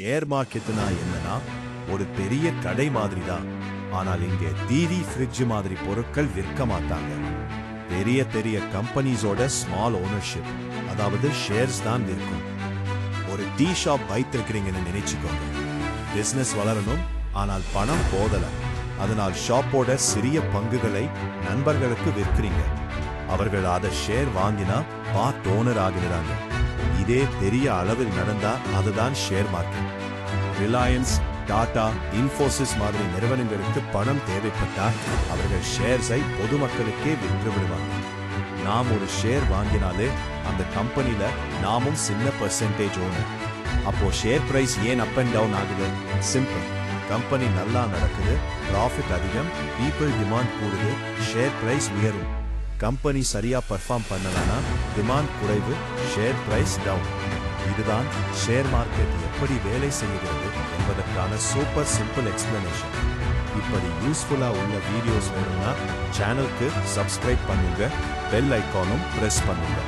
Share மார்க்கெட்னா என்னன்னா ஒரு பெரிய கடை மாதிரி தான். ஆனால் இங்கே டிவி ஃப்ரிட்ஜ் மாதிரி பொருட்கள் விற்க மாட்டாங்க. பெரிய பெரிய கம்பெனிஸோட ஸ்மால் ஓனர்ஷிப், அதாவது ஷேர்ஸ் தான் விற்கும். ஒரு டீ ஷாப் வைத்திருக்கிறீங்கன்னு நினைச்சுக்கோங்க. பிசினஸ் வளரணும், ஆனால் பணம் போதல. அதனால் ஷாப்போட சிறிய பங்குகளை நண்பர்களுக்கு விற்கிறீங்க. அவர்கள் அதை ஷேர் வாங்கினா பார்ட் ஓனர் ஆகிறாங்க. இதே பெரிய அளவில் நடந்தா அதுதான் share market. Reliance, Tata, Infosys மாதிரி நிறுவனங்களுக்கு பணம் தேவைப்பட்டால் அவர்கள் ஷேர்ஸை பொதுமக்களுக்கே விற்று விடுவாங்க. நாம் ஒரு ஷேர் வாங்கினாலே அந்த கம்பெனில நாமும் சின்ன பெர்சன்டேஜ் ஓனர். அப்போ ஷேர் பிரைஸ் ஏன் அப் அண்ட் டவுன் ஆகுது? சிம்பிள். கம்பெனி நல்லா நடக்குது, ப்ராஃபிட் அதிகம், பீப்புள் டிமாண்ட் கூடுது, ஷேர் பிரைஸ் உயரும். கம்பெனி சரியா பர்ஃபார்ம் பண்ணலனா டிமாண்ட் குறைவு, ஷேர் பிரைஸ் டவுன். இதுதான் ஷேர் மார்க்கெட் எப்படி வேலை செய்கிறது என்பதற்கான சூப்பர் சிம்பிள் எக்ஸ்பிளனேஷன். இப்படி யூஸ்ஃபுல்லா உள்ள வீடியோஸ் வேணும்னா சேனலுக்கு சப்ஸ்கிரைப் பண்ணுங்க, பெல் ஐகானும் பிரஸ் பண்ணுங்க.